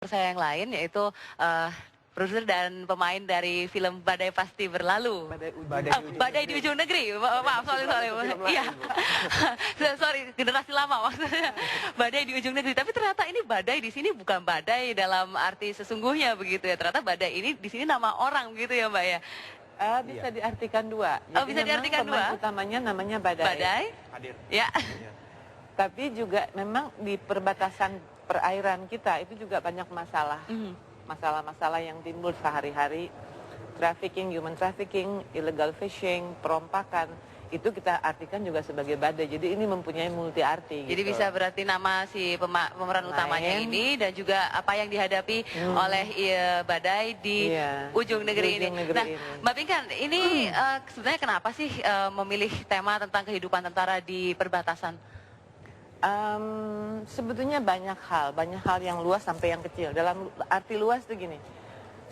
saya yang lain yaitu produser dan pemain dari film Badai Pasti Berlalu. Badai di Ujung Negeri. Maaf, sorry. Iya. Sorry, generasi lama maksudnya. Badai di Ujung Negeri. Tapi ternyata ini badai di sini bukan badai dalam arti sesungguhnya begitu ya. Ternyata badai ini di sini nama orang begitu ya, Mbak ya. Bisa diartikan dua. Jadi bisa diartikan dua. Utamanya namanya badai. Badai. Hadir. Ya. Tapi juga memang di perbatasan perairan kita itu juga banyak masalah. Masalah-masalah yang timbul sehari-hari, trafficking, human trafficking, illegal fishing, perompakan, itu kita artikan juga sebagai badai. Jadi ini mempunyai multi arti. Jadi bisa berarti nama si pemeran utamanya ini dan juga apa yang dihadapi oleh badai di ujung negeri ini. Nah, Mbak Pinkan, ini sebenarnya kenapa sih memilih tema tentang kehidupan tentara di perbatasan? Sebetulnya banyak hal yang luas sampai yang kecil. Dalam arti luas itu gini,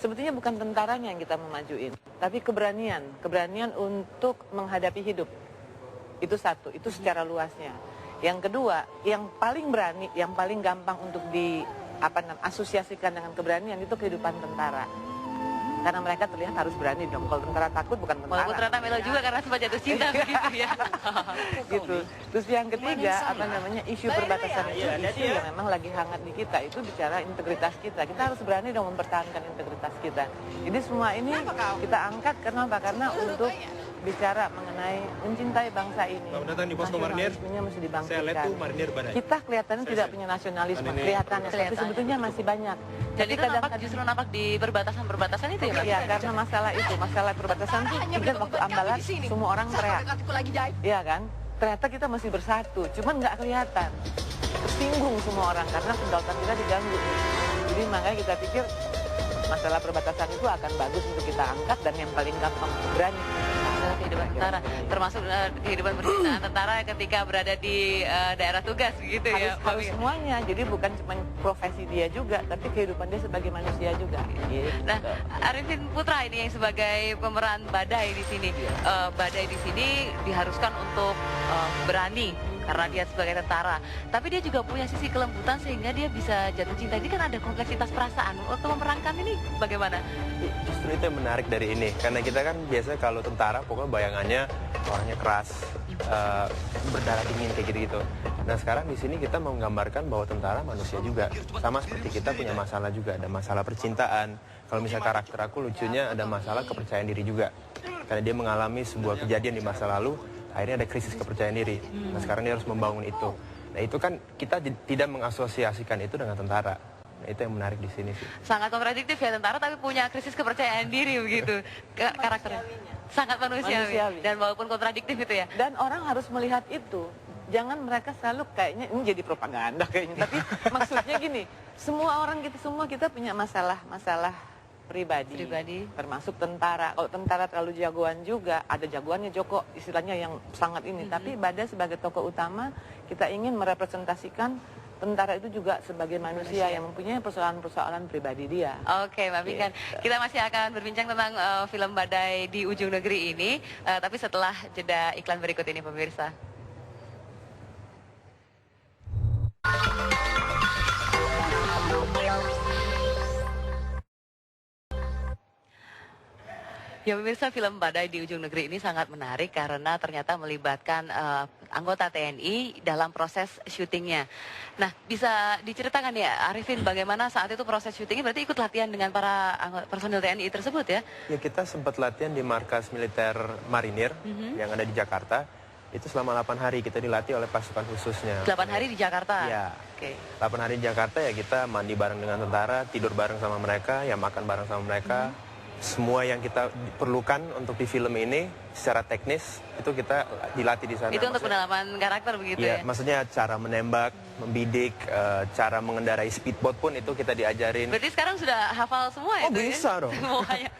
sebetulnya bukan tentaranya yang kita memajuin, tapi keberanian untuk menghadapi hidup. Itu satu, itu secara luasnya. Yang kedua, yang paling berani, yang paling gampang untuk asosiasikan dengan keberanian itu kehidupan tentara. Karena mereka terlihat harus berani dong. Kalau tentara takut bukan tentara. Walaupun ternyata melo juga karena sempat jatuh cinta begitu ya. Gitu. Terus yang ketiga, isu perbatasan itu isu yang memang lagi hangat di kita. Itu bicara integritas kita. Kita harus berani dong mempertahankan integritas kita. Jadi semua ini kita angkat kenapa? Karena untuk bicara mengenai mencintai bangsa ini. Selamat datang di Posko Marinir. Mesti dibangkitkan. Saya Letu Marinir Badai. Kita kelihatannya tidak punya nasionalisme, kelihatannya, tapi sebetulnya masih banyak. Jadi itu justru nampak di perbatasan itu ya, Pak? Iya, karena masalah perbatasan itu ingat waktu Ambalat semua orang teriak. Iya kan? Ternyata kita masih bersatu, cuman nggak kelihatan. Tersinggung semua orang karena kedaulatan kita diganggu. Jadi makanya kita pikir masalah perbatasan itu akan bagus untuk kita angkat dan yang paling gampang berani. Kehidupan tentara, termasuk kehidupan percintaan tentara ketika berada di daerah tugas gitu ya. Harus semuanya, jadi bukan cuma profesi dia juga, tapi kehidupan dia sebagai manusia juga. Gitu. Nah, Arifin Putra ini yang sebagai pemeran Badai di sini, Badai di sini diharuskan untuk berani karena dia sebagai tentara. Tapi dia juga punya sisi kelembutan sehingga dia bisa jatuh cinta. Ini kan ada kompleksitas perasaan. Waktu memerankan ini bagaimana? Justru itu yang menarik dari ini. Karena kita kan biasa kalau tentara pokoknya bayangannya orangnya keras, berdarah dingin kayak gitu-gitu. Nah sekarang di sini kita menggambarkan bahwa tentara manusia juga. Sama seperti kita punya masalah juga. Ada masalah percintaan. Kalau misalnya karakter aku lucunya ada masalah kepercayaan diri juga. Karena dia mengalami sebuah kejadian di masa lalu. Akhirnya ada krisis kepercayaan diri. Nah sekarang dia harus membangun itu. Nah itu kan kita tidak mengasosiasikan itu dengan tentara. Nah itu yang menarik di sini sih. Sangat kontradiktif ya tentara tapi punya krisis kepercayaan diri begitu. Karakternya sangat manusiawi. Dan walaupun kontradiktif itu ya. Dan orang harus melihat itu. Jangan mereka selalu kayaknya ini jadi propaganda kayaknya. Tapi maksudnya gini, semua kita punya masalah pribadi, termasuk tentara. Kalau tentara terlalu jagoan juga, ada jagoannya Joko, istilahnya yang sangat ini. Tapi Badai sebagai tokoh utama, kita ingin merepresentasikan tentara itu juga sebagai manusia yang mempunyai persoalan-persoalan pribadi dia. Oke, Mbak Pinkan. Kita masih akan berbincang tentang film Badai di Ujung Negeri ini, tapi setelah jeda iklan berikut ini, pemirsa. Ya pemirsa, film Badai di Ujung Negeri ini sangat menarik karena ternyata melibatkan anggota TNI dalam proses syutingnya. Nah, bisa diceritakan ya Arifin bagaimana saat itu proses syutingnya, berarti ikut latihan dengan para personil TNI tersebut ya? Ya, kita sempat latihan di markas militer Marinir yang ada di Jakarta. Itu selama 8 hari kita dilatih oleh pasukan khususnya. 8 hari di Jakarta? Iya. Oke. 8 hari di Jakarta ya kita mandi bareng dengan tentara, tidur bareng sama mereka, ya makan bareng sama mereka. Semua yang kita perlukan untuk di film ini secara teknis itu kita dilatih di sana. Itu untuk pendalaman karakter begitu ya? Maksudnya cara menembak, membidik, cara mengendarai speedboat pun itu kita diajarin. Berarti sekarang sudah hafal semua ya? Oh itu bisa ya? dong. Semuanya.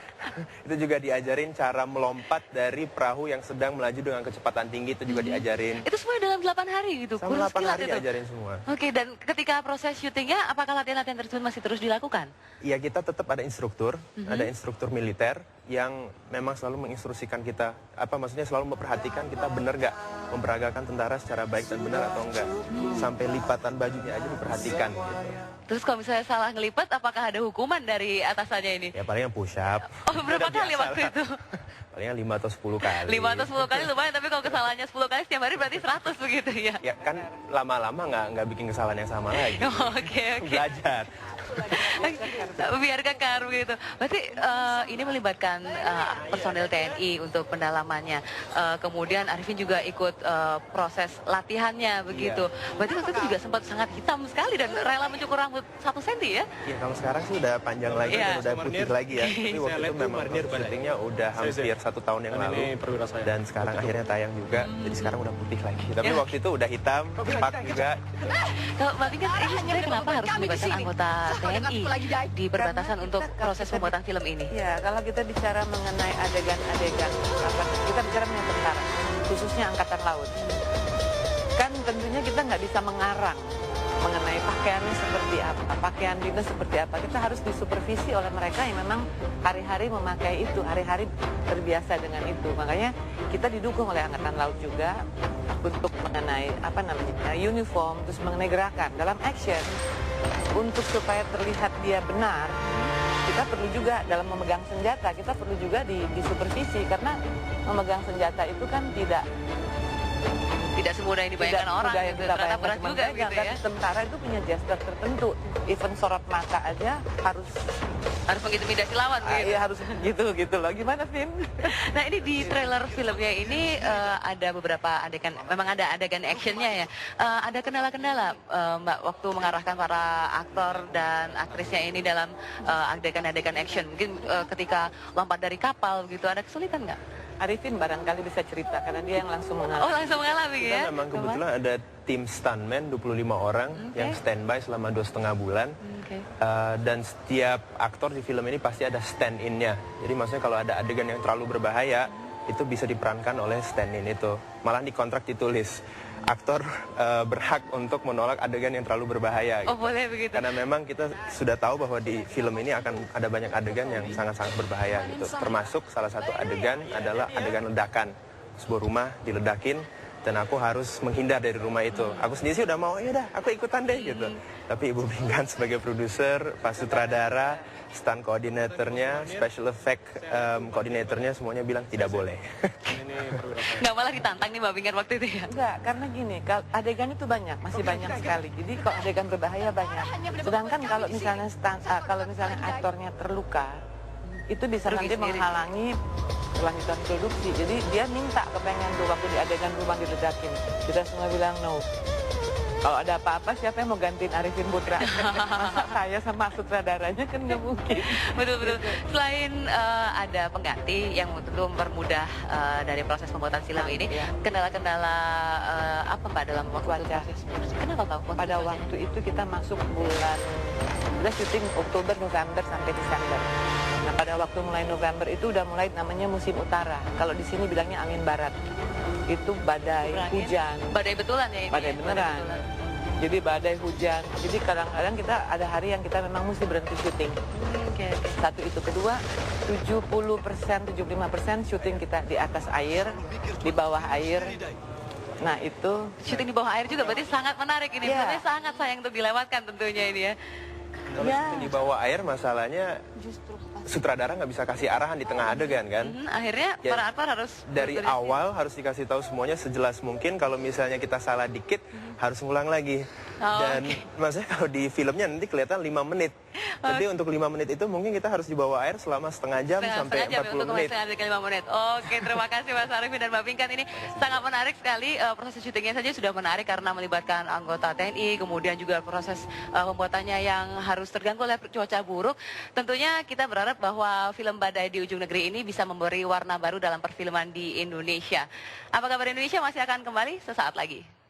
Itu juga diajarin cara melompat dari perahu yang sedang melaju dengan kecepatan tinggi, itu juga diajarin. Itu semua dalam 8 hari gitu? Selama 8 hari diajarin semua. Oke, dan ketika proses syutingnya apakah latihan-latihan tersebut masih terus dilakukan? Iya, kita tetap ada instruktur militer yang memang selalu menginstruksikan kita, maksudnya selalu memperhatikan kita benar nggak memperagakan tentara secara baik dan benar atau enggak. Sampai lipatan bajunya aja diperhatikan gitu. Terus kalau misalnya salah ngelipat, apakah ada hukuman dari atasannya ini? Ya paling yang push up. Oh, berapa kali waktu itu? Palingnya 5 atau 10 kali. 5 atau 10 kali lumayan, tapi kalau kesalahannya 10 kali setiap hari berarti 100 begitu ya? Ya kan lama-lama nggak bikin kesalahan yang sama lagi. Oke. Belajar. Biar kekar begitu. Berarti ini melibatkan personel TNI untuk pendalamannya. Kemudian Arifin juga ikut proses latihannya begitu. Berarti waktu itu juga sempat sangat hitam sekali dan rela mencukur rambut 1 senti ya? Ya kalau sekarang sih udah panjang lagi dan udah putih lagi ya. Tapi waktu itu memang syutingnya udah hampir 1 tahun yang lalu. Dan sekarang akhirnya tayang juga. Jadi sekarang udah putih lagi. Tapi waktu itu udah hitam, cepat juga. Kalau Mbak Pinkan, ini sebenarnya kenapa harus melibatkan anggota TNI di perbatasan untuk proses pembuatan film ini? Ya, kalau kita bicara mengenai adegan-adegan, kita bicara mengenai tentara, khususnya Angkatan Laut. Kan tentunya kita nggak bisa mengarang mengenai pakaiannya seperti apa, pakaian dinas seperti apa. Kita harus disupervisi oleh mereka yang memang hari-hari memakai itu, hari-hari terbiasa dengan itu. Makanya kita didukung oleh Angkatan Laut juga untuk mengenai uniform, terus mengenai gerakan dalam action. Untuk supaya terlihat dia benar, kita perlu juga dalam memegang senjata, kita perlu juga disupervisi, karena memegang senjata itu kan tidak semudah yang dibayangkan orang gitu. Ternyata berat juga gitu ya. Tentara itu punya gestur tertentu, even sorot mata aja harus mengintimidasi lawan gitu. Iya, harus gitu loh. Gimana, Vin? Nah, ini di trailer filmnya ini ada beberapa adegan, memang ada adegan actionnya ya. Ada kendala-kendala Mbak waktu mengarahkan para aktor dan aktrisnya ini dalam adegan-adegan action. Mungkin ketika lompat dari kapal gitu, ada kesulitan nggak? Arifin barangkali bisa cerita karena dia yang langsung mengalami. Oh, langsung mengalami ya? Kita memang kebetulan ada tim stuntman 25 orang yang standby selama 2,5 bulan. Dan setiap aktor di film ini pasti ada stand-in-nya. Jadi maksudnya kalau ada adegan yang terlalu berbahaya, itu bisa diperankan oleh stand-in itu. Malah di kontrak ditulis, aktor berhak untuk menolak adegan yang terlalu berbahaya. Oh, boleh begitu. Karena memang kita sudah tahu bahwa di film ini akan ada banyak adegan yang sangat-sangat berbahaya gitu. Termasuk salah satu adegan adalah adegan ledakan. Sebuah rumah diledakin dan aku harus menghindar dari rumah itu. Aku sendiri sih udah mau, ya udah, aku ikutan deh gitu. Tapi Ibu Pinkan sebagai produser, Pak Sutradara, stunt koordinatornya, special effect koordinatornya semuanya bilang tidak boleh. Nggak malah ditantang nih Mbak Pinkan waktu itu ya? Enggak, karena gini, adegan itu banyak, masih banyak sekali. Jadi kalau adegan berbahaya banyak. Sedangkan kalau misalnya aktornya terluka, itu bisa nanti menghalangi kelanjutan produksi. Jadi dia minta kepengen tuh waktu di adegan rumah diledakin. Kita semua bilang no. Kalau ada apa-apa siapa yang mau gantiin Arifin Putra? Masa saya sama sutradaranya kan nggak mungkin. Betul-betul. Selain ada pengganti yang tentu mempermudah dari proses pembuatan film ini, kendala-kendala apa Mbak dalam waktu proses? Kenapa Mbak? Pada waktu itu kita masuk kita syuting Oktober, November sampai Desember. Nah, pada waktu mulai November itu udah mulai namanya musim utara. Kalau di sini bilangnya angin barat. Itu badai hujan. Badai betulan ya ini? Badai beneran. Jadi badai hujan. Jadi kadang-kadang kita ada hari yang kita memang mesti berhenti syuting. Satu itu. Kedua, 70%, 75% syuting kita di atas air, di bawah air. Nah itu. Syuting di bawah air juga berarti sangat menarik ini. Berarti sangat sayang untuk dilewatkan tentunya ini ya. Kalau syuting di bawah air masalahnya sutradara nggak bisa kasih arahan di tengah adegan kan. Akhirnya ya, para aktor harus dari awal harus dikasih tahu semuanya sejelas mungkin. Kalau misalnya kita salah dikit harus ngulang lagi. Dan maksudnya kalau di filmnya nanti kelihatan 5 menit. Jadi untuk 5 menit itu mungkin kita harus di bawah air selama setengah jam sampai 40 menit. Untuk 5 menit. Oke, terima kasih Mas Arifin dan Mbak Pinkan. Ini sangat menarik sekali. Proses syutingnya saja sudah menarik karena melibatkan anggota TNI. Kemudian juga proses pembuatannya yang harus terganggu oleh cuaca buruk. Tentunya kita berharap bahwa film Badai di Ujung Negeri ini bisa memberi warna baru dalam perfilman di Indonesia. Apa kabar Indonesia masih akan kembali sesaat lagi.